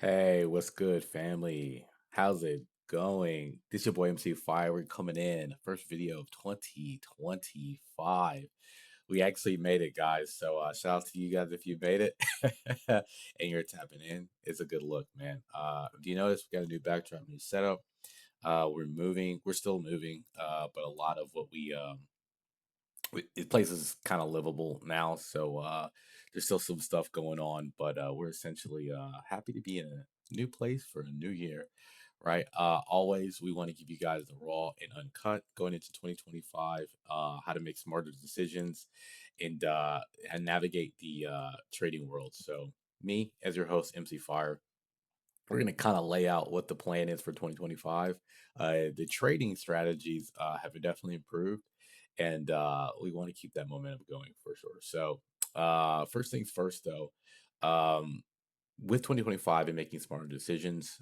Hey, what's good, family? How's it going? This your boy MC Fire. We're coming in. First video of 2025. We actually made it, guys. So shout out to you guys if you made it and you're tapping in. It's a good look, man. Do you notice we got a new backdrop, new setup? We're moving. We're still moving, but a lot of what the place is kind of livable now, so there's still some stuff going on, but we're essentially happy to be in a new place for a new year, right? Always, we want to give you guys the raw and uncut going into 2025, how to make smarter decisions and navigate the trading world. So, me as your host, MC Fire, we're going to kind of lay out what the plan is for 2025. The trading strategies have definitely improved, and we want to keep that momentum going for sure. So, first things first, though, um, with 2025 and making smarter decisions,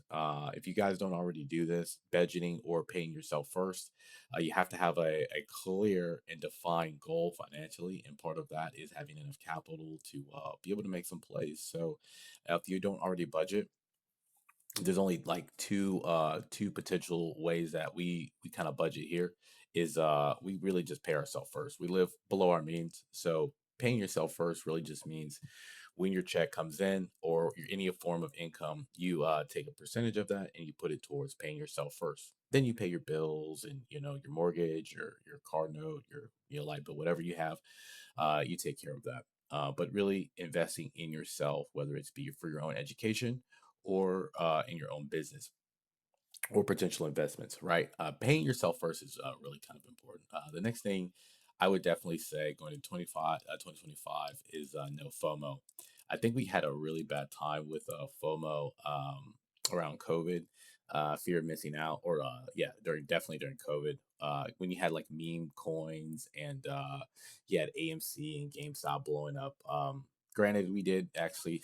if you guys don't already do this, budgeting or paying yourself first, you have to have a clear and defined goal financially. And part of that is having enough capital to be able to make some plays. So, if you don't already budget, there's only like two potential ways that we kind of budget here is we really just pay ourselves first. We live below our means, so paying yourself first really just means when your check comes in or any form of income, you take a percentage of that and you put it towards paying yourself first. Then you pay your bills and your mortgage, your car note, your light bill, whatever you have, you take care of that. But really investing in yourself, whether it's be for your own education or in your own business or potential investments, right? Paying yourself first is really kind of important. The next thing I would definitely say going to 2025 is no FOMO. I think we had a really bad time with FOMO around COVID, fear of missing out, or yeah, definitely during COVID, when you had like meme coins and you had AMC and GameStop blowing up. Granted, we did actually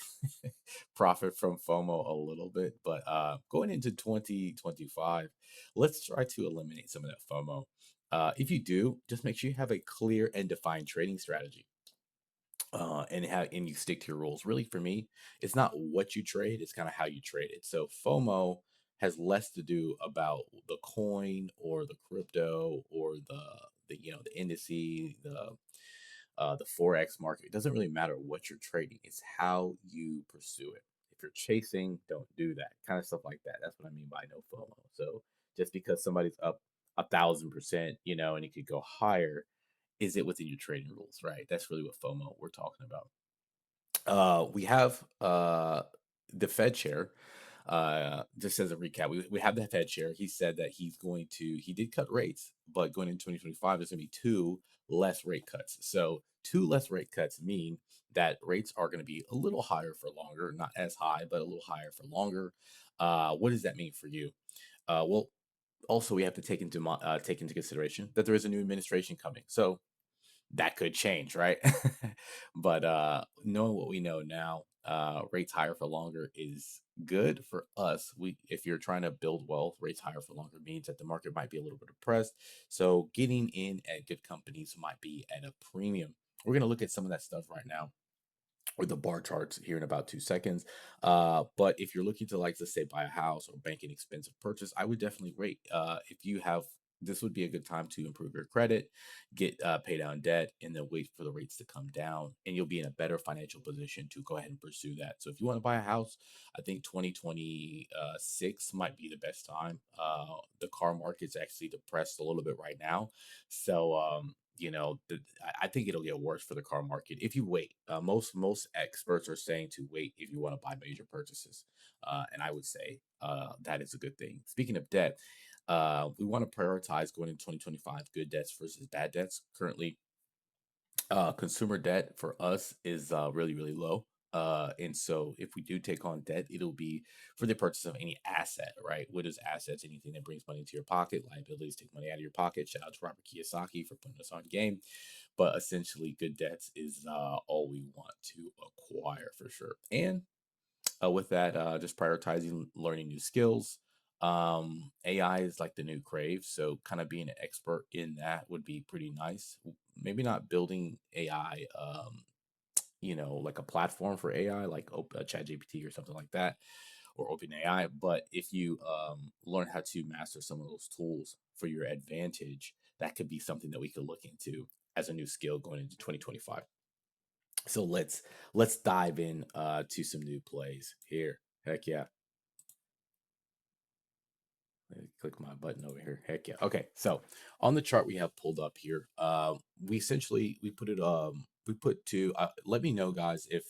profit from FOMO a little bit, but going into 2025, let's try to eliminate some of that FOMO. If you do, just make sure you have a clear and defined trading strategy, and you stick to your rules. Really, for me, it's not what you trade; it's kind of how you trade it. So FOMO has less to do about the coin or the crypto or the indices, the forex market. It doesn't really matter what you're trading; it's how you pursue it. If you're chasing, don't do that. Kind of stuff like that. That's what I mean by no FOMO. So just because somebody's up 1,000%, and it could go higher, is it within your trading rules, right? That's really what FOMO we're talking about. We have the Fed chair. Just as a recap, we have the Fed chair. He said that he did cut rates, but going into 2025, there's going to be two less rate cuts. So, two less rate cuts mean that rates are going to be a little higher for longer, not as high, but a little higher for longer. What does that mean for you? Well, also we have to take into consideration that there is a new administration coming. So that could change, right? But knowing what we know now, rates higher for longer is good for us. We If you're trying to build wealth, rates higher for longer means that the market might be a little bit depressed. So getting in at good companies might be at a premium. We're going to look at some of that stuff right now with the bar charts here in about 2 seconds. But if you're looking to, like, let's say, buy a house or bank an expensive purchase, I would definitely wait. If you have This would be a good time to improve your credit, get pay down debt, and then wait for the rates to come down, and you'll be in a better financial position to go ahead and pursue that. So if you want to buy a house, I think 2026 might be the best time. The car market's actually depressed a little bit right now, so I think it'll get worse for the car market if you wait. Most experts are saying to wait if you want to buy major purchases, and I would say that is a good thing. Speaking of debt, we want to prioritize going in 2025 good debts versus bad debts. Currently, consumer debt for us is really low. And so if we do take on debt, it'll be for the purchase of any asset, right? What is assets? Anything that brings money into your pocket. Liabilities take money out of your pocket. Shout out to Robert Kiyosaki for putting us on game. But essentially, good debts is all we want to acquire for sure. And with that, just prioritizing learning new skills. AI is like the new crave, so kind of being an expert in that would be pretty nice. Maybe not building AI, like a platform for AI, like ChatGPT or something like that, or OpenAI. But if you learn how to master some of those tools for your advantage, that could be something that we could look into as a new skill going into 2025. So let's dive in to some new plays here. Heck yeah. Let me click my button over here. Heck yeah. Okay. So on the chart we have pulled up here, we essentially we put it we put two. Let me know, guys, if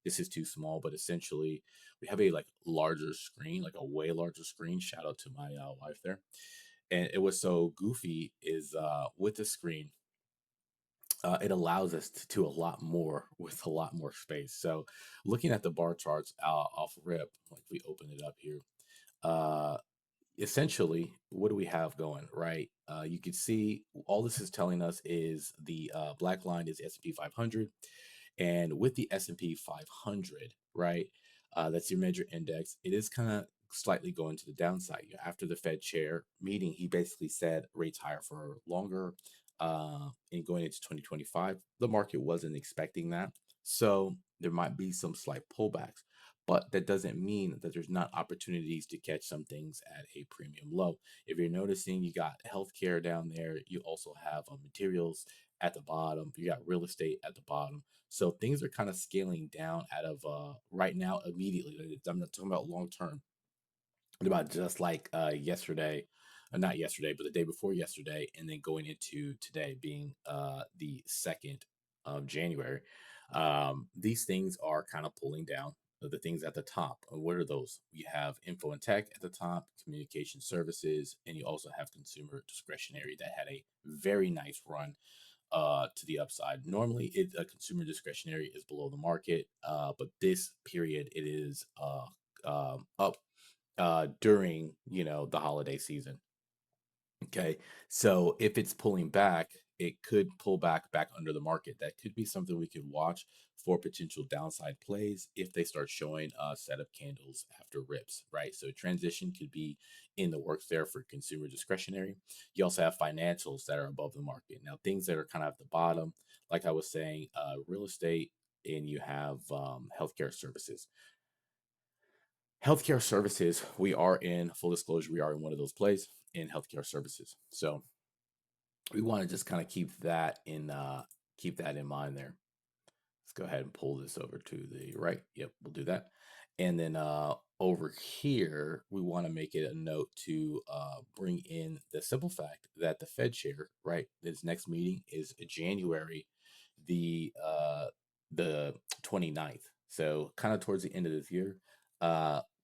this is too small, but essentially we have a like larger screen, like a way larger screen. Shout out to my wife there. And it was so goofy is with the screen, it allows us to do a lot more with a lot more space. So looking at the bar charts off rip, like we open it up here, uh, essentially, what do we have going, right? You can see all this is telling us is the black line is S&P 500, and with the S&P 500, right, that's your major index. It is kind of slightly going to the downside. After the Fed chair meeting, he basically said rates higher for longer. In going into 2025, the market wasn't expecting that, so there might be some slight pullbacks. But that doesn't mean that there's not opportunities to catch some things at a premium low. If you're noticing, you got healthcare down there. You also have materials at the bottom. You got real estate at the bottom. So things are kind of scaling down out of right now immediately. I'm not talking about long term. About just like yesterday, not yesterday, but the day before yesterday, and then going into today being the 2nd of January. These things are kind of pulling down the things at the top. What are those? You have info and tech at the top, communication services, and you also have consumer discretionary that had a very nice run to the upside. Normally, a consumer discretionary is below the market, but this period it is up during the holiday season. Okay, so if it's pulling back, it could pull back under the market. That could be something we could watch for potential downside plays if they start showing setup candles after rips, right? So transition could be in the works there for consumer discretionary. You also have financials that are above the market. Now, things that are kind of at the bottom, like I was saying, real estate, and you have healthcare services. Healthcare services, we are in full disclosure, we are in one of those plays in healthcare services. So we want to just kind of keep that in mind there. Let's go ahead and pull this over to the right. Yep, we'll do that. And then over here, we want to make it a note to bring in the simple fact that the Fed chair, right, this next meeting is January the 29th. So kind of towards the end of this year.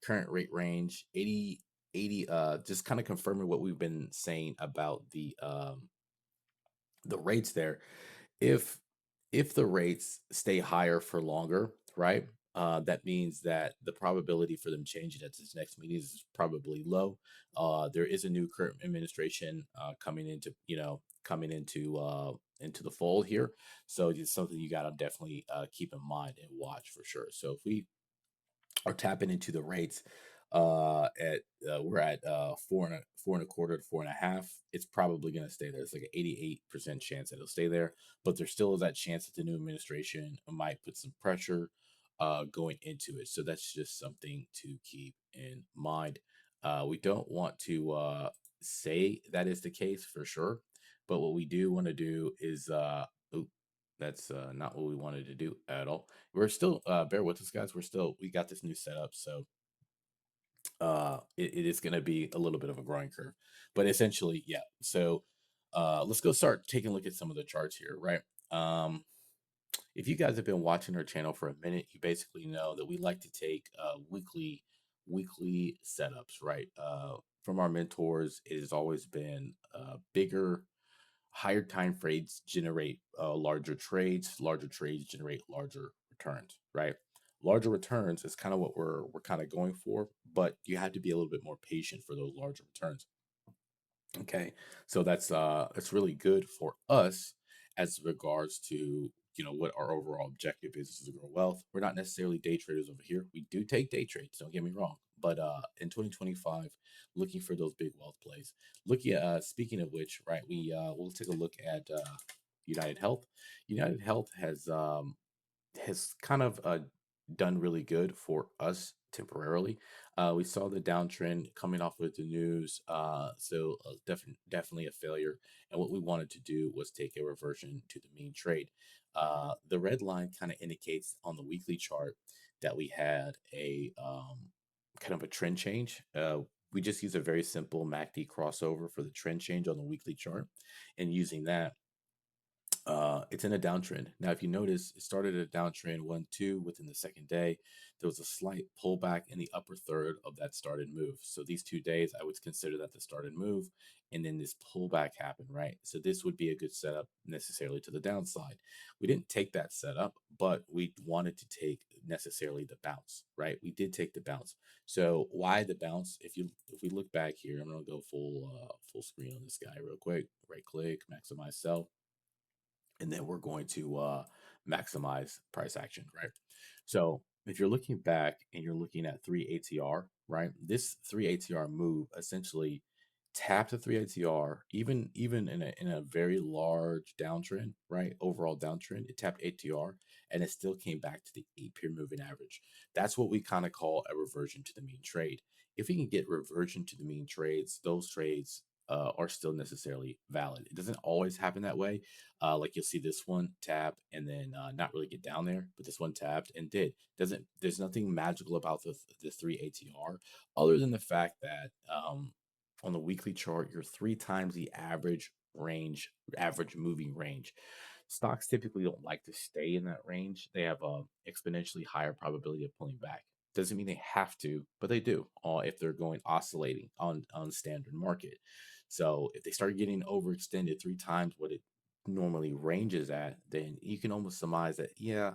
Current rate range 80, just kind of confirming what we've been saying about the rates there. If the rates stay higher for longer, right? That means that the probability for them changing at this next meeting is probably low. There is a new current administration coming into the fold here, so it's something you got to definitely keep in mind and watch for sure. So if we are tapping into the rates at we're at four and a quarter to 4.5. It's probably going to stay there. It's like an 88% chance that it'll stay there, but there still is that chance that the new administration might put some pressure going into it. So that's just something to keep in mind. We don't want to say that is the case for sure, but what we do want to do is oop, that's not what we wanted to do at all. We're still bear with us, guys. We got this new setup, so it is going to be a little bit of a growing curve, but essentially, yeah. So let's go start taking a look at some of the charts here, right? Um, if you guys have been watching our channel for a minute, you basically know that we like to take weekly setups, right? From our mentors, it has always been bigger, higher time frames generate larger trades. Larger trades generate larger returns, right? Larger returns is kind of what we're kind of going for, but you have to be a little bit more patient for those larger returns. Okay, so that's really good for us as regards to what our overall objective is to grow wealth. We're not necessarily day traders over here. We do take day trades, don't get me wrong, but in 2025, looking for those big wealth plays. Looking at speaking of which, right, we'll take a look at United Health. United Health has kind of done really good for us temporarily. We saw the downtrend coming off with the news, so definitely a failure. And what we wanted to do was take a reversion to the mean trade. The red line kind of indicates on the weekly chart that we had a kind of a trend change. We just use a very simple MACD crossover for the trend change on the weekly chart, and using that, it's in a downtrend. Now, if you notice, it started a downtrend 1, 2 within the second day. There was a slight pullback in the upper third of that started move. So these 2 days, I would consider that the started move, and then this pullback happened, right? So this would be a good setup necessarily to the downside. We didn't take that setup, but we wanted to take necessarily the bounce, right? We did take the bounce. So why the bounce? If we look back here, I'm gonna go full screen on this guy real quick. Right click, maximize sell, and then we're going to maximize price action, right? So if you're looking back and you're looking at 3 ATR, right? This 3 ATR move essentially tapped the 3 ATR, even in a very large downtrend, right? Overall downtrend, it tapped ATR and it still came back to the 8 peer moving average. That's what we kind of call a reversion to the mean trade. If we can get reversion to the mean trades, those trades are still necessarily valid. It doesn't always happen that way. Like you'll see this one tap and then not really get down there, but this one tapped and did. Doesn't There's nothing magical about the 3 ATR other than the fact that on the weekly chart, you're 3 times the average moving range. Stocks typically don't like to stay in that range. They have a exponentially higher probability of pulling back. Doesn't mean they have to, but they do. If they're going oscillating on standard market. So if they start getting overextended 3 times what it normally ranges at, then you can almost surmise that, yeah,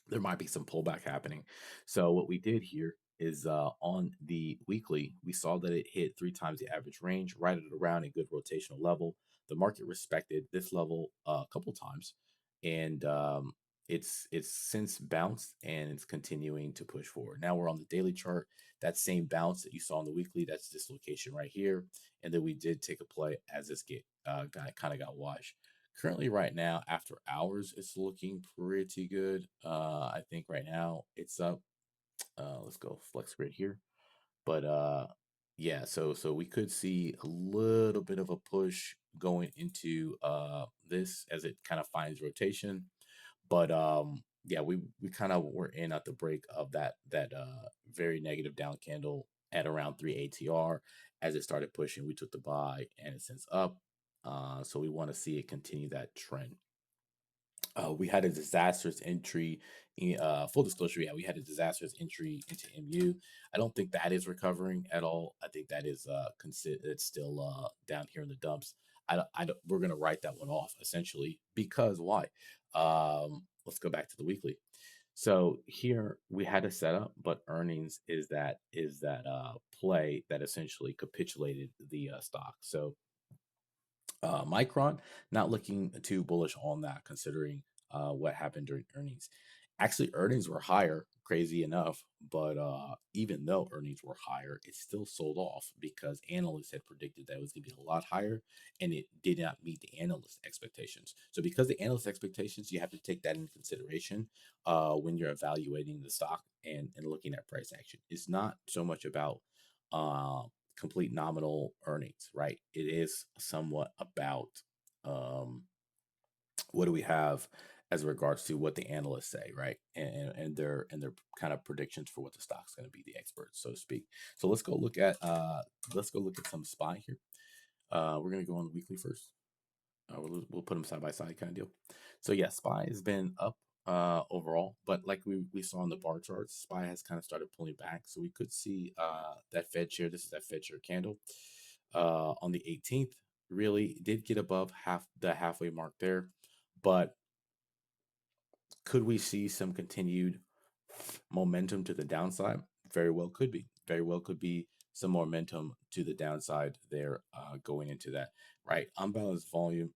there might be some pullback happening. So what we did here is on the weekly, we saw that it hit 3 times the average range, right at around a good rotational level. The market respected this level a couple times, and it's since bounced and it's continuing to push forward. Now we're on the daily chart. That same bounce that you saw on the weekly, that's this location right here, and then we did take a play as this get got washed. Currently, right now, after hours, it's looking pretty good. I think right now it's up. Let's go flex grid here. But yeah, so we could see a little bit of a push going into this as it kind of finds rotation. But yeah, we kind of were in at the break of that very negative down candle at around 3 ATR. As it started pushing, we took the buy and it's since up. So we want to see it continue that trend. We had a disastrous entry. Full disclosure, yeah, we had a disastrous entry into MU. I don't think that is recovering at all. I think that is it's still down here in the dumps. We're gonna write that one off essentially because why? Let's go back to the weekly. So here we had a setup, but earnings is that play that essentially capitulated the stock. So Micron, not looking too bullish on that, considering what happened during earnings. Actually, earnings were higher, crazy enough, but even though earnings were higher, it still sold off because analysts had predicted that it was going to be a lot higher, and it did not meet the analyst expectations. So, because the analyst expectations, you have to take that into consideration when you're evaluating the stock and looking at price action. It's not so much about uh, complete nominal earnings, right? It is somewhat about um, what do we have as regards to what the analysts say, right? And their kind of predictions for what the stock's going to be, the experts, so to speak. So let's go look at some SPY here. We're going to go on the weekly first. We'll put them side by side kind of deal. So yeah, SPY has been up overall, but like we saw on the bar charts, SPY has kind of started pulling back. So we could see that Fed share. This is that Fed share candle on the 18th. Really did get above the halfway mark there, but could we see some continued momentum to the downside? Very well could be. Very well could be some momentum to the downside there going into that. Right, unbalanced volume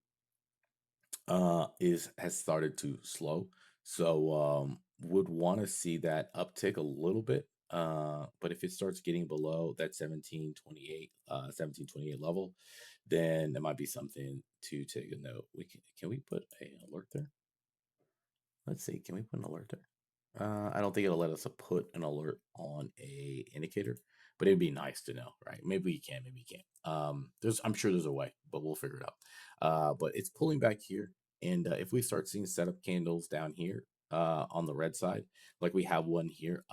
is has started to slow. So would want to see that uptick a little bit. But if it starts getting below that 1728 level, then there might be something to take a note. We can we put a alert there? Let's see, can we put an alert there? I don't think it'll let us put an alert on a indicator, but it'd be nice to know, right? Maybe you can, maybe you can't. I'm sure there's a way, but we'll figure it out. But it's pulling back here, and if we start seeing setup candles down here on the red side, like we have one here,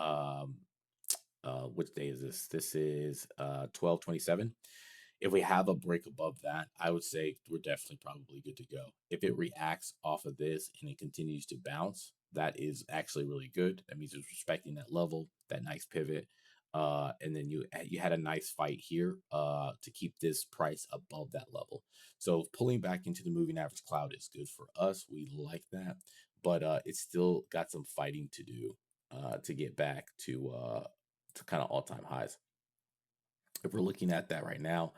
which day is this? This is 12/27. If we have a break above that, I would say we're definitely probably good to go. If it reacts off of this and it continues to bounce, that is actually really good. That means it's respecting that level, that nice pivot. And then you had a nice fight here to keep this price above that level. So pulling back into the moving average cloud is good for us. We like that, but it's still got some fighting to do to get back to kind of all-time highs. If we're looking at that right now,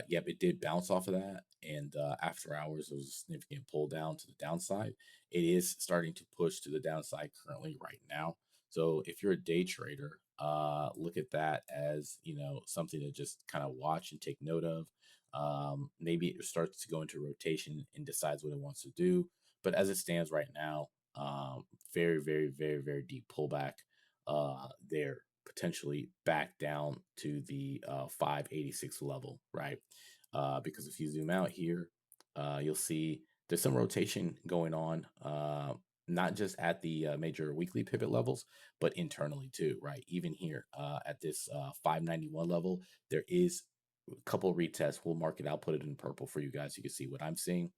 yep, it did bounce off of that. And after hours, there was a significant pull down to the downside. It is starting to push to the downside currently right now. So if you're a day trader, look at that as something to just kind of watch and take note of. Maybe it starts to go into rotation and decides what it wants to do. But as it stands right now, very, very, very, very deep pullback there, potentially back down to the 586 level, right? Because if you zoom out here, you'll see there's some rotation going on, not just at the major weekly pivot levels, but internally too, right? Even here at this 591 level, there is a couple retests. We'll mark it. I'll put it in purple for you guys. You can see what I'm seeing.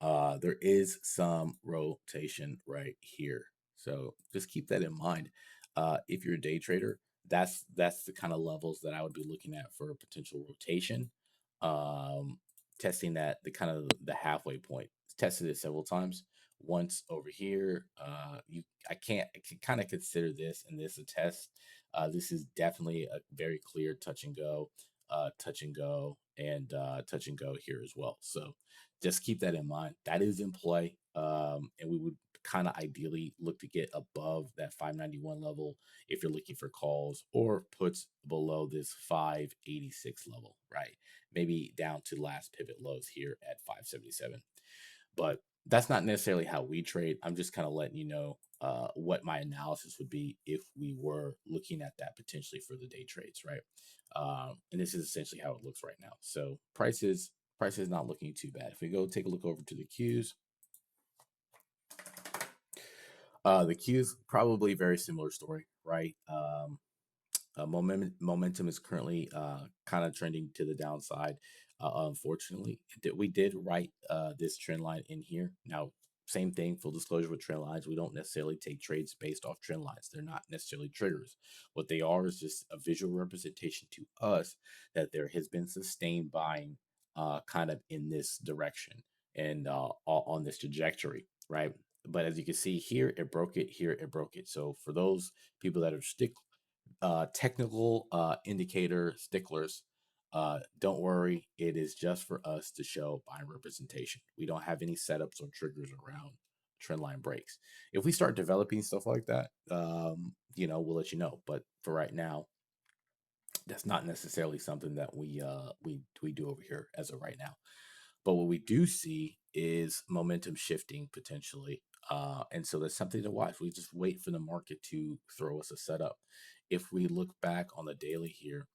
There is some rotation right here. So just keep that in mind. If you're a day trader, that's the kind of levels that I would be looking at for a potential rotation. Um, Testing that the kind of the halfway point. Tested it several times. Once over here, I can kind of consider this and this a test. This is definitely a very clear touch and go, and touch and go here as well. So just keep that in mind. That is in play. And we would kind of ideally look to get above that 591 level if you're looking for calls, or puts below this 586 level, right? Maybe down to last pivot lows here at 577. But that's not necessarily how we trade. I'm just kind of letting you know what my analysis would be if we were looking at that potentially for the day trades, right? And this is essentially how it looks right now. So price is not looking too bad. If we go take a look over to the Qs, the Qs probably very similar story, right? Momentum is currently kind of trending to the downside. Unfortunately, we did write this trend line in here. Now, same thing, full disclosure with trend lines. We don't necessarily take trades based off trend lines. They're not necessarily triggers. What they are is just a visual representation to us that there has been sustained buying kind of in this direction and on this trajectory, right? But as you can see here, it broke it. Here, it broke it. So for those people that are technical indicator sticklers, don't worry. It is just for us to show buying representation. We don't have any setups or triggers around trend line breaks. If we start developing stuff like that, we'll let you know. But for right now, that's not necessarily something that we do over here as of right now. But what we do see is momentum shifting potentially. And so that's something to watch. We just wait for the market to throw us a setup. If we look back on the daily here,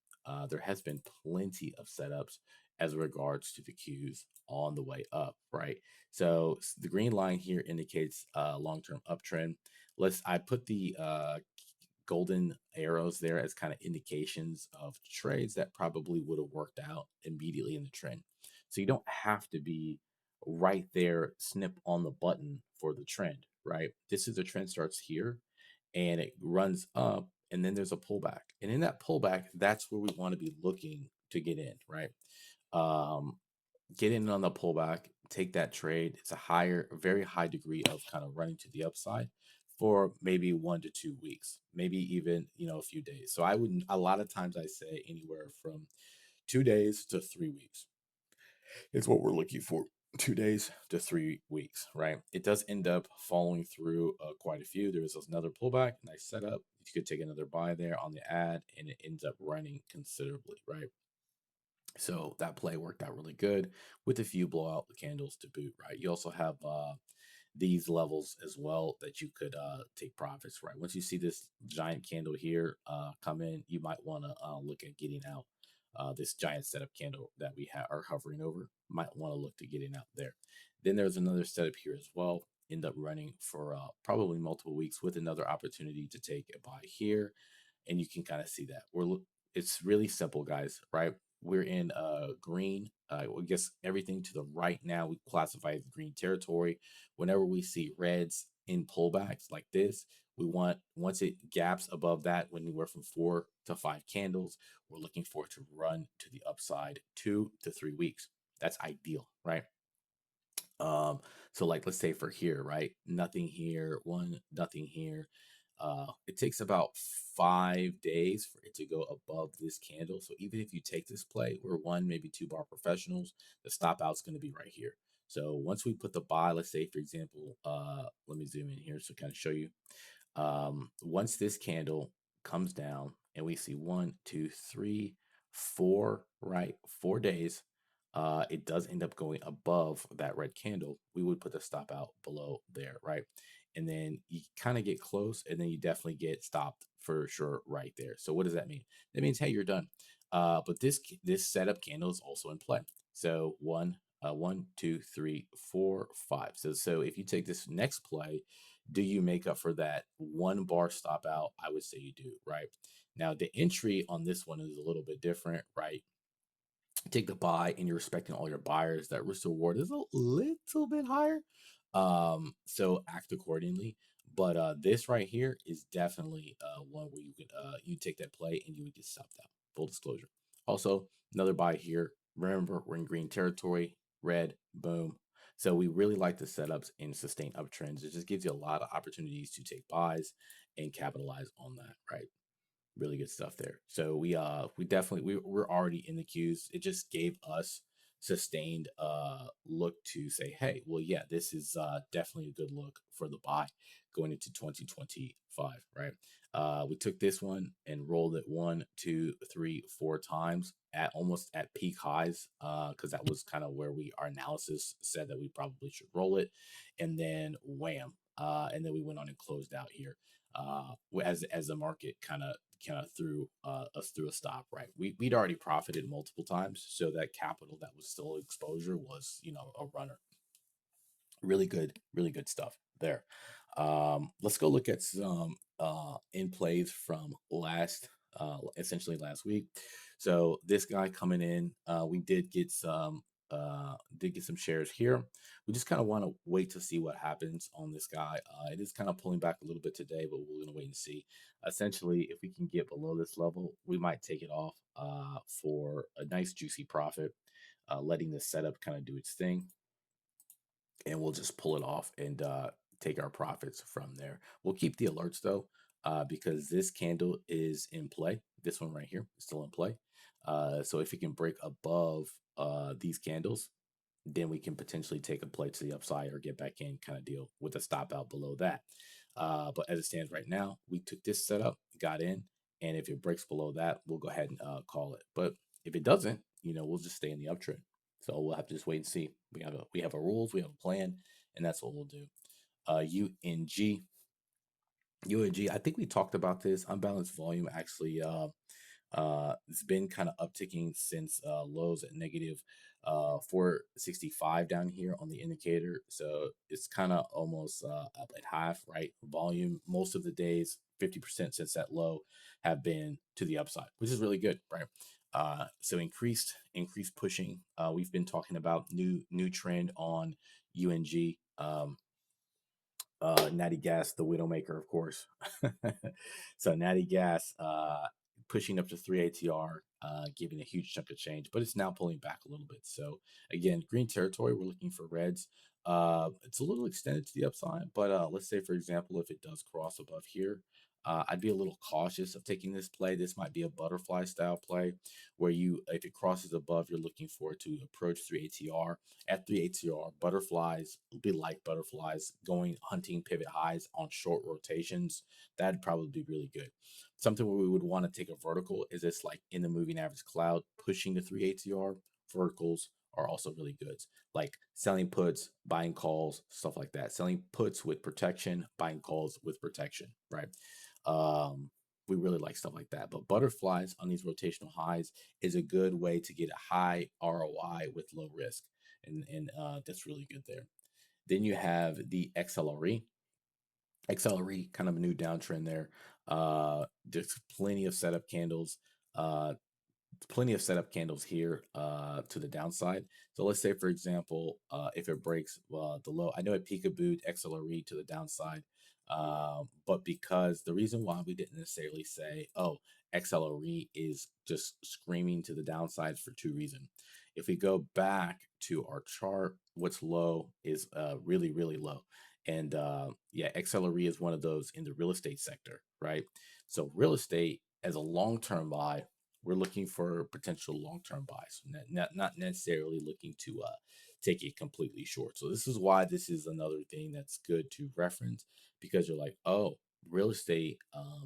there has been plenty of setups as regards to the Qs on the way up, right? So the green line here indicates long-term uptrend. I put the golden arrows there as kind of indications of trades that probably would have worked out immediately in the trend. So you don't have to be right there, snip on the button for the trend, right? This is the trend starts here and it runs up, and then there's a pullback. And in that pullback, that's where we want to be looking to get in, right? Um, get in on the pullback, take that trade. It's a very high degree of kind of running to the upside for maybe 1 to 2 weeks, maybe even, a few days. So I wouldn't, a lot of times I say anywhere from 2 days to 3 weeks is what we're looking for. 2 days to 3 weeks, right? It does end up following through quite a few. There was another pullback, nice setup. You could take another buy there on the ad, and it ends up running considerably, right? So that play worked out really good with a few blowout candles to boot, right? You also have these levels as well that you could take profits, right? Once you see this giant candle here come in, you might want to look at getting out. This giant setup candle that we are hovering over, might want to look to getting out there. Then there's another setup here as well, end up running for probably multiple weeks with another opportunity to take a buy here. And you can kind of see that it's really simple, guys, right? We're in green. I guess everything to the right now we classify as green territory. Whenever we see reds in pullbacks like this, we want, once it gaps above that, when anywhere from 4 to 5 candles, we're looking for it to run to the upside 2 to 3 weeks. That's ideal, right? Um, so like let's say for here, right? Nothing here, one, nothing here. It takes about 5 days for it to go above this candle. So even if you take this play, we're one, maybe 2 bar professionals, the stop out's going to be right here. So once we put the buy, let's say for example, let me zoom in here so kind of show you. Once this candle comes down and we see 1, 2, 3, 4, right, 4 days, it does end up going above that red candle. We would put the stop out below there, right? And then you kind of get close, and then you definitely get stopped for sure right there. So what does that mean? That means hey, you're done. But this setup candle is also in play. So 1, 2, 3, 4, 5. So if you take this next play, do you make up for that 1 bar stop out? I would say you do, right? Now, the entry on this one is a little bit different, right? Take the buy and you're respecting all your buyers, that risk to reward is a little bit higher. So act accordingly. But this right here is definitely one where you could you take that play and you would get stopped out. Full disclosure. Also, another buy here. Remember, we're in green territory, red, boom. So we really like the setups and sustain uptrends. It just gives you a lot of opportunities to take buys and capitalize on that, right? Really good stuff there. So we definitely we're already in the queues. It just gave us sustained look to say, hey, well, yeah, this is definitely a good look for the buy going into 2025, right? We took this one and rolled it 1, 2, 3, 4 times at almost at peak highs, because that was kind of where our analysis said that we probably should roll it, and then wham, and then we went on and closed out here as the market kind of threw us through a stop, right? We'd already profited multiple times, so that capital that was still exposure was, a runner. Really good stuff there. Let's go look at some in plays from essentially last week. So this guy coming in, we did get some shares here. We just kind of want to wait to see what happens on this guy. It is kind of pulling back a little bit today, but we're gonna wait and see. Essentially, if we can get below this level, we might take it off for a nice juicy profit, letting the setup kind of do its thing, and we'll just pull it off and take our profits from there. We'll keep the alerts though, because this candle is in play. This one right here is still in play. So if it can break above these candles, then we can potentially take a play to the upside or get back in kind of deal with a stop out below that. But as it stands right now, we took this setup, got in, and if it breaks below that, we'll go ahead and call it. But if it doesn't, we'll just stay in the uptrend. So we'll have to just wait and see. We have a rules, we have a plan, and that's what we'll do. UNG, UNG. I think we talked about this unbalanced volume. Actually, it's been kind of upticking since lows at negative 465 down here on the indicator. So it's kind of almost up at half, right? Volume most of the days, 50% since that low, have been to the upside, which is really good, right? So increased pushing. We've been talking about new trend on UNG. Natty Gas, the Widowmaker, of course. So Natty Gas pushing up to 3 ATR, giving a huge chunk of change, but it's now pulling back a little bit. So again, green territory, we're looking for reds. It's a little extended to the upside, but let's say, for example, if it does cross above here, I'd be a little cautious of taking this play. This might be a butterfly style play where if it crosses above, you're looking for it to approach 3 ATR. At 3 ATR, butterflies, be like butterflies, going hunting pivot highs on short rotations. That'd probably be really good. Something where we would want to take a vertical is it's like in the moving average cloud, pushing to 3 ATR. Verticals are also really good. Like selling puts, buying calls, stuff like that. Selling puts with protection, buying calls with protection, right? Um, we really like stuff like that. But butterflies on these rotational highs is a good way to get a high ROI with low risk, and that's really good there. Then you have the XLRE. XLRE, kind of a new downtrend there. There's uh, plenty of setup candles here to the downside. So let's say, for example, if it breaks the low, I know it peekabooed XLRE to the downside, but because the reason why we didn't necessarily say, oh, XLRE is just screaming to the downside for two reasons. If we go back to our chart, what's low is really, really low. And yeah, XLRE is one of those in the real estate sector, right? So real estate as a long-term buy, we're looking for potential long-term buys, not necessarily looking to take it completely short. So this is why this is another thing that's good to reference, because you're like, oh, real estate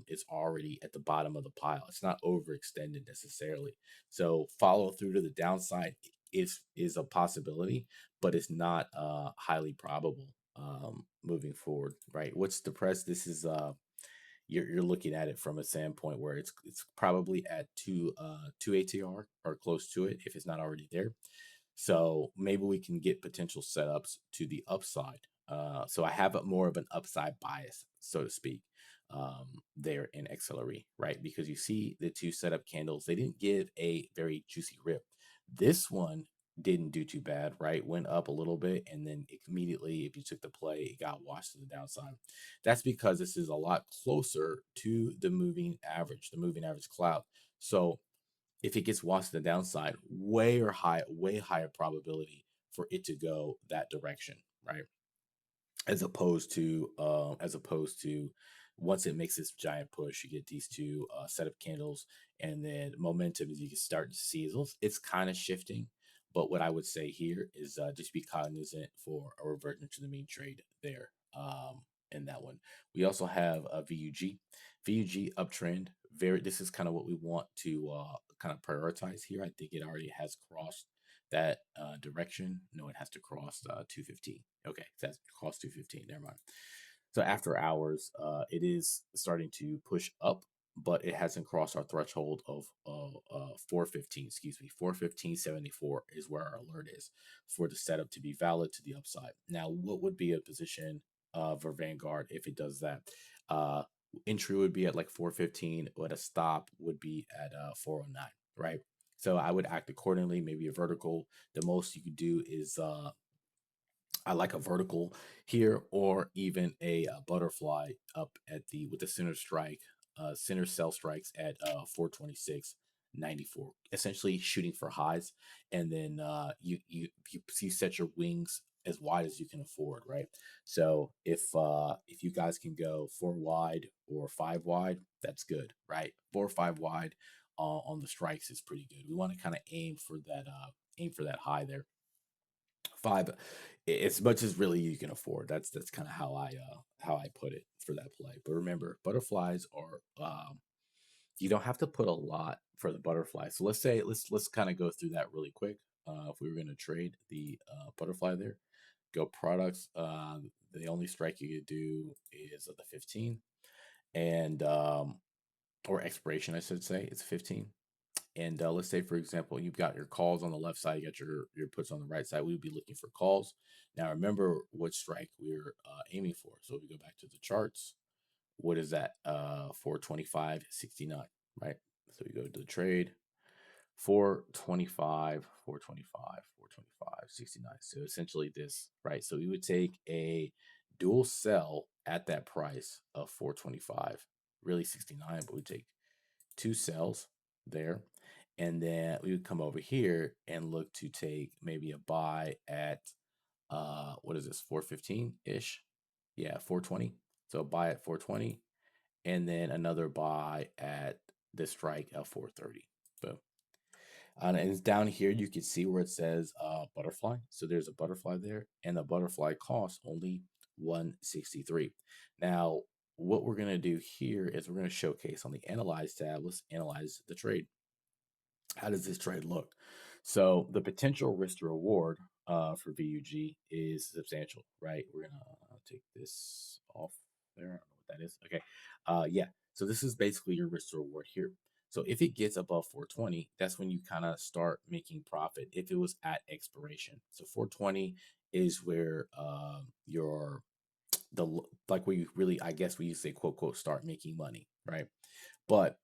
is already at the bottom of the pile. It's not overextended necessarily. So follow through to the downside is a possibility, but it's not highly probable moving forward, right? What's depressed? This is you're looking at it from a standpoint where it's probably at two ATR or close to it if it's not already there. So maybe we can get potential setups to the upside. So I have a more of an upside bias, so to speak, there in XLRE, right? Because you see the two setup candles, they didn't give a very juicy rip. This one didn't do too bad, right? Went up a little bit and then immediately, if you took the play, it got washed to the downside. That's because this is a lot closer to the moving average cloud. So if it gets washed to the downside, way higher probability for it to go that direction, right? As opposed to once it makes this giant push, you get these two set of candles, and then momentum, as you can start to see, it's kind of shifting. But what I would say here is just be cognizant for a reversion to the mean trade there. In that one, we also have a VUG uptrend. This is kind of what we want to kind of prioritize here. I think it already has crossed that direction. No, it has to cross 215. Okay, that's cross 215. Never mind. So after hours, it is starting to push up, but it hasn't crossed our threshold of 415. Excuse me, 415.74 is where our alert is for the setup to be valid to the upside. Now, what would be a position for Vanguard if it does that? Uh, Entry would be at like 415, but a stop would be at 409, right? So I would act accordingly. Maybe a vertical. The most you could do is I like a vertical here, or even a butterfly up at the with the center strike, center cell strikes at 426.94. Essentially shooting for highs, and then you set your wings as wide as you can afford, right? So if you guys can go four wide or five wide, that's good, right? Four or five wide on the strikes is pretty good. We want to kind of aim for that high there. Five, as much as really you can afford. That's kind of how I put it for that play. But remember, butterflies are you don't have to put a lot for the butterfly. So let's kind of go through that really quick. If we were going to trade the butterfly there, go products. The only strike you could do is at the 15, and or expiration, I should say, it's 15. And let's say, for example, you've got your calls on the left side, you got your puts on the right side. We would be looking for calls. Now, remember what strike we're aiming for. So we go back to the charts. What is that? 425.69, right? So we go to the trade. 425, 425, 425.69. So essentially this, right? So we would take a dual sell at that price of 425, really 69, but we take two cells there. And then we would come over here and look to take maybe a buy at what is this, 415 ish? Yeah, 420. So buy at 420, and then another buy at the strike at 430. Boom. And it's down here, you can see where it says butterfly. So there's a butterfly there, and the butterfly costs only 163. Now, what we're going to do here is we're going to showcase on the analyze tab. Let's analyze the trade. How does this trade look? So the potential risk to reward for VUG is substantial, right? We're gonna take this off there. I don't know what that is. Okay. Yeah. So this is basically your risk to reward here. So if it gets above 420, that's when you kind of start making profit if it was at expiration. So 420 is where your like where you really, I guess we say quote quote start making money, right? But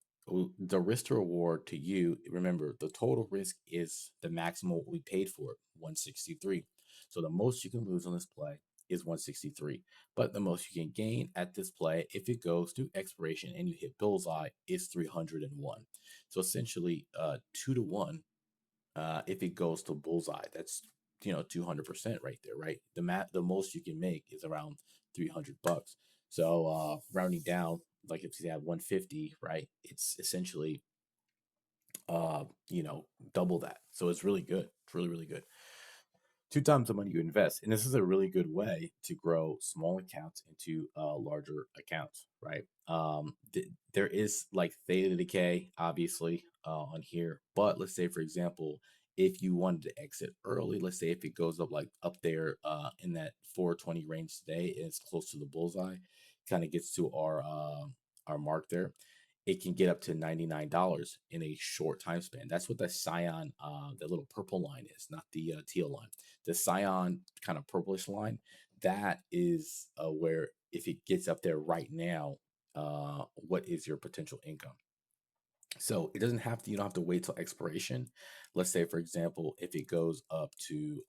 the risk to reward to you, remember, the total risk is the maximum what we paid for it, 163. So the most you can lose on this play is 163. But the most you can gain at this play, if it goes to expiration and you hit bullseye, is 301. So essentially, 2 to 1 if it goes to bullseye. That's 200% right there, right? The most you can make is around $300. So rounding down, like if you have 150, right? It's essentially double that. So it's really good. It's really, really good. 2 times the money you invest. And this is a really good way to grow small accounts into larger accounts, right? There is like theta decay, obviously, on here. But let's say, for example, if you wanted to exit early, let's say if it goes up like up there in that 420 range today, and it's close to the bullseye, kind of gets to our mark there, it can get up to $99 in a short time span. That's what the cyan, the little purple line is, not the teal line. The cyan kind of purplish line, that is where if it gets up there right now, what is your potential income? So it doesn't have to, you don't have to wait till expiration. Let's say, for example, if it goes up to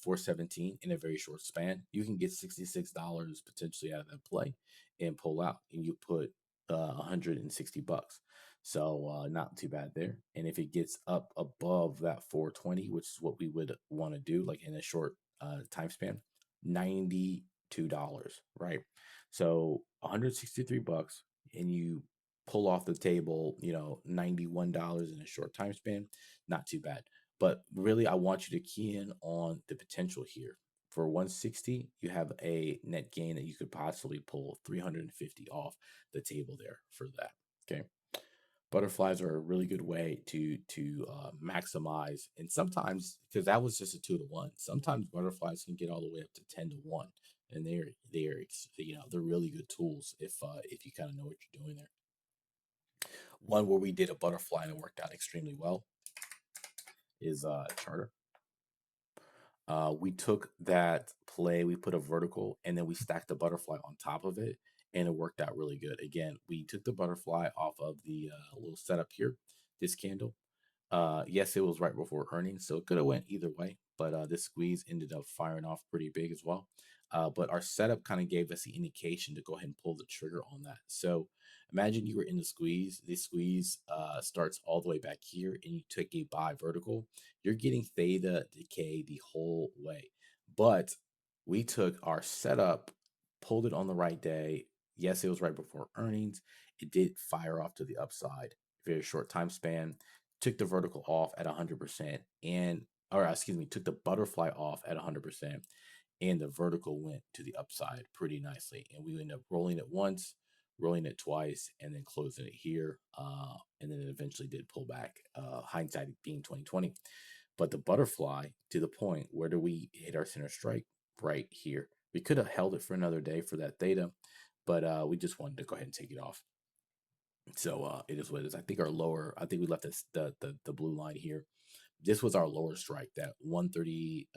417 in a very short span, you can get $66 potentially out of that play and pull out, and you put 160 bucks. So not too bad there. And if it gets up above that 420, which is what we would want to do, like in a short time span, $92, right? So 163 bucks, and you pull off the table, $91 in a short time span, not too bad. But really, I want you to key in on the potential here. For 160, you have a net gain that you could possibly pull 350 off the table there for that. Okay. Butterflies are a really good way to maximize, and sometimes because that was just a 2 to 1. Sometimes butterflies can get all the way up to 10 to 1, and they're really good tools if you kind of know what you're doing there. One where we did a butterfly and it worked out extremely well is Charter. We took that play, we put a vertical, and then we stacked the butterfly on top of it, and it worked out really good. Again, we took the butterfly off of the little setup here, this candle. Yes, it was right before earnings, so it could have went either way, but this squeeze ended up firing off pretty big as well. But our setup kind of gave us the indication to go ahead and pull the trigger on that. So imagine you were in the squeeze. The squeeze starts all the way back here, and you took a buy vertical. You're getting theta decay the whole way. But we took our setup, pulled it on the right day. Yes, it was right before earnings. It did fire off to the upside, very short time span. Took the vertical off at 100%, or excuse me, took the butterfly off at 100%, and the vertical went to the upside pretty nicely. And we ended up rolling it once, rolling it twice, and then closing it here. And then it eventually did pull back. Hindsight being 2020. But the butterfly, to the point, where do we hit our center strike? Right here. We could have held it for another day for that theta, but we just wanted to go ahead and take it off. So it is what it is. I think our lower, I think we left this the blue line here. This was our lower strike, that 130,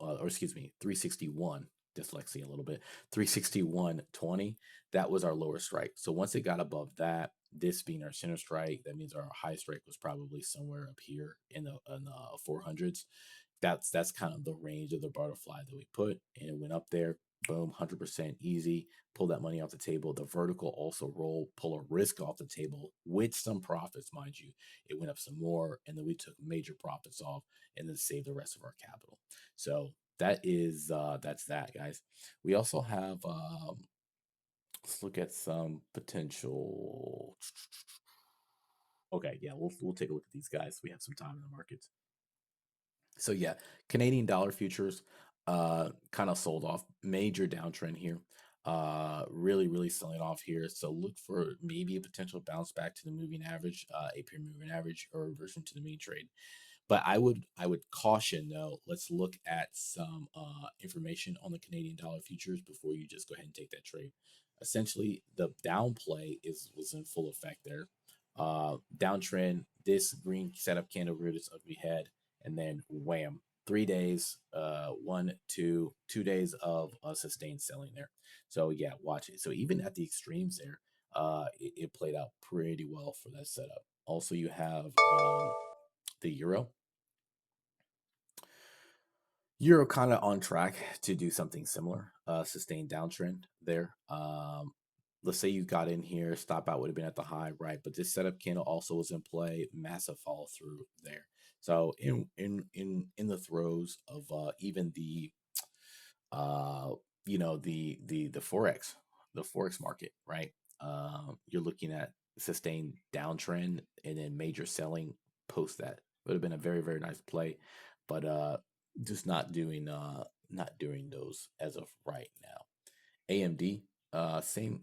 or excuse me, 361. Dyslexia a little bit, 361.20. That was our lower strike. So once it got above that, this being our center strike, that means our high strike was probably somewhere up here in the 400s. That's kind of the range of the butterfly that we put, and it went up there. Boom, 100% easy. Pull that money off the table. The vertical also pull a risk off the table with some profits, mind you. It went up some more, and then we took major profits off, and then saved the rest of our capital. So that's that, guys. We also have let's look at some potential. Okay, yeah, we'll take a look at these guys. We have some time in the markets. So yeah, Canadian dollar futures kind of sold off, major downtrend here. Really, really selling off here. So look for maybe a potential bounce back to the moving average, a peer moving average, or reversion to the mean trade. But I would caution though, let's look at some information on the Canadian dollar futures before you just go ahead and take that trade. Essentially, the downplay is was in full effect there. Downtrend, this green setup candle reared its ugly head, and then wham, 3 days, 2 days of sustained selling there. So yeah, watch it. So even at the extremes there, it played out pretty well for that setup. Also, you have the euro. Euro kind of on track to do something similar, sustained downtrend there. Let's say you got in here, stop out would have been at the high, right? But this setup candle also was in play, massive follow through there. So in the throes of even the uh, the forex, the forex market, right? You're looking at sustained downtrend and then major selling post that. Would have been a very very nice play, but just not doing those as of right now. AMD, same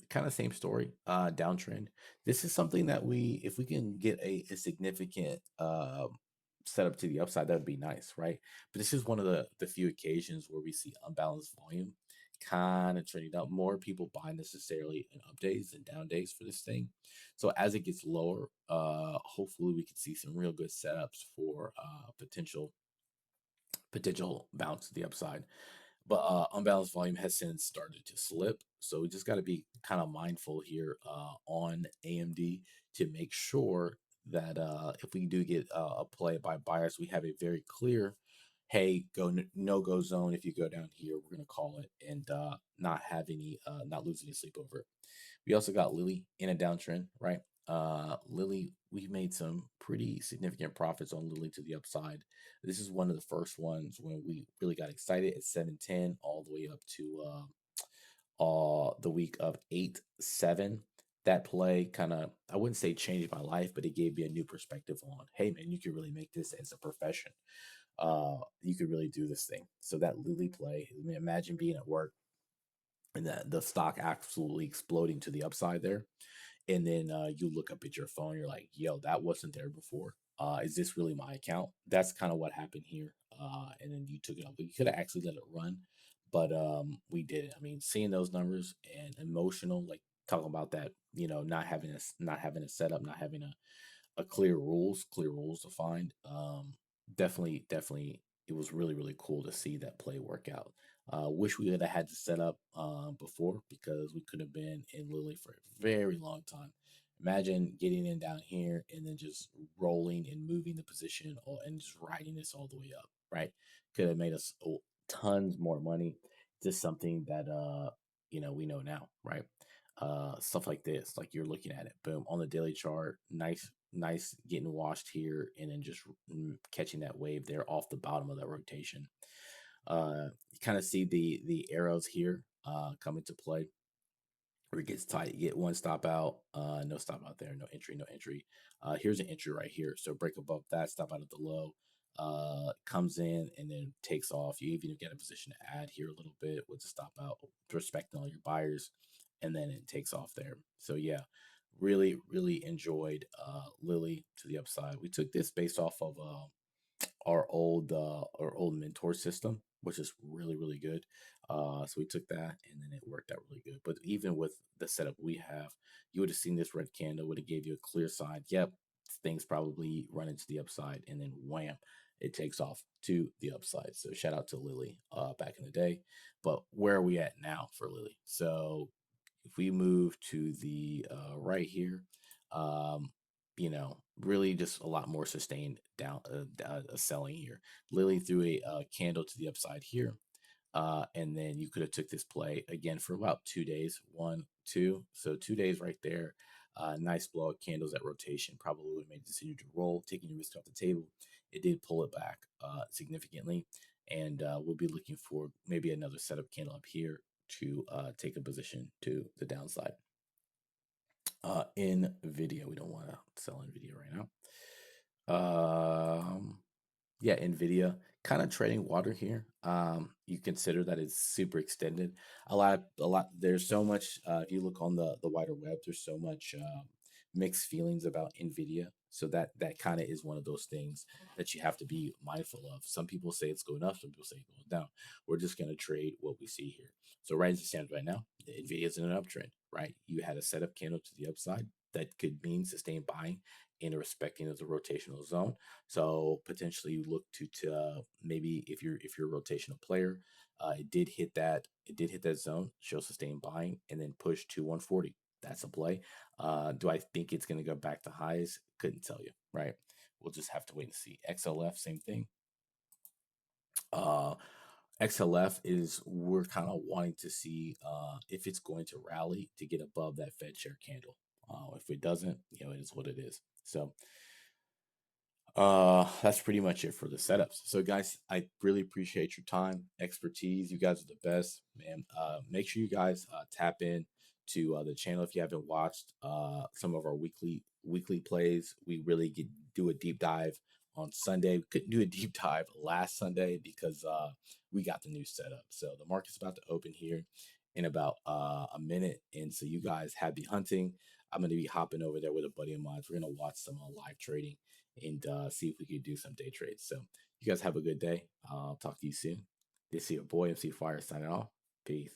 story, downtrend. This is something that if we can get a significant setup to the upside, that would be nice, right? But this is one of the few occasions where we see unbalanced volume kind of trending up. More people buy necessarily in up days than down days for this thing. So as it gets lower, hopefully we could see some real good setups for potential bounce to the upside. But unbalanced volume has since started to slip. So we just got to be kind of mindful here on AMD to make sure that if we do get a play by buyers, we have a very clear, hey, no go zone. If you go down here, we're going to call it and not lose any sleep over it. We also got Lily in a downtrend, right? Lily, we made some pretty significant profits on Lily to the upside. This is one of the first ones when we really got excited at 710 all the way up to the week of 8-7. That play kind of, I wouldn't say changed my life, but it gave me a new perspective on, hey man, you could really make this as a profession. You could really do this thing. So that Lily play, I mean, imagine being at work and the stock absolutely exploding to the upside there, and then you look up at your phone, you're like, yo, that wasn't there before. Is this really my account? That's kind of what happened here. And then you took it off. We could have actually let it run, but we did it. I mean, seeing those numbers and emotional, like talking about that, not having a setup, not having a clear rules defined. Definitely, it was really really cool to see that play work out. Wish we would have had to set up before, because we could have been in Lily for a very long time. Imagine getting in down here and then just rolling and moving the position and just riding this all the way up, right? Could have made us tons more money. Just something that we know now, right? Stuff like this, like you're looking at it, boom, on the daily chart, nice getting washed here, and then just catching that wave there off the bottom of that rotation. You kind of see the arrows here come into play where it gets tight. You get one stop out, no stop out there, no entry, no entry. Here's an entry right here. So break above that, stop out at the low, comes in and then takes off. You even get a position to add here a little bit with the stop out, respecting all your buyers, and then it takes off there. So yeah, really, really enjoyed Lily to the upside. We took this based off of our old mentor system, which is really really good. So we took that and then it worked out really good. But even with the setup we have, you would have seen this red candle would have gave you a clear sign. Yep, things probably run into the upside, and then wham, it takes off to the upside. So shout out to Lily back in the day. But where are we at now for Lily? So if we move to the right here, um, really just a lot more sustained down selling here. Lily threw a candle to the upside here, and then you could have took this play again for about 2 days, 1 2, so 2 days right there. Nice blowout candles at rotation, probably would have made the decision to roll, taking your risk off the table. It did pull it back significantly, and we'll be looking for maybe another setup candle up here to take a position to the downside. Nvidia, we don't want to sell Nvidia right now. Yeah, Nvidia kind of trading water here. You consider that it's super extended. A lot. There's so much. If you look on the wider web, there's so much mixed feelings about Nvidia. So that kind of is one of those things that you have to be mindful of. Some people say it's going up, some people say it's going down. We're just going to trade what we see here. So right as it stands right now, Nvidia is in an uptrend, right? You had a setup candle to the upside that could mean sustained buying in respecting of the rotational zone. So potentially you look to maybe if you're a rotational player, it did hit that zone, show sustained buying, and then push to 140. That's a play. Do I think it's going to go back to highs? Couldn't tell you, right? We'll just have to wait and see. XLF, same thing. Uh, XLF is we're kind of wanting to see if it's going to rally to get above that Fed share candle. If it doesn't, it is what it is. So that's pretty much it for the setups. So guys, I really appreciate your time, expertise. You guys are the best, man. Make sure you guys tap in to the channel if you haven't watched some of our weekly plays. We really do a deep dive on Sunday. We couldn't do a deep dive last Sunday because we got the new setup. So the market's about to open here in about a minute, and so you guys happy hunting. I'm going to be hopping over there with a buddy of mine. We're going to watch some live trading and see if we could do some day trades. So you guys have a good day. I'll talk to you soon. This is your boy MC Fire signing off. Peace.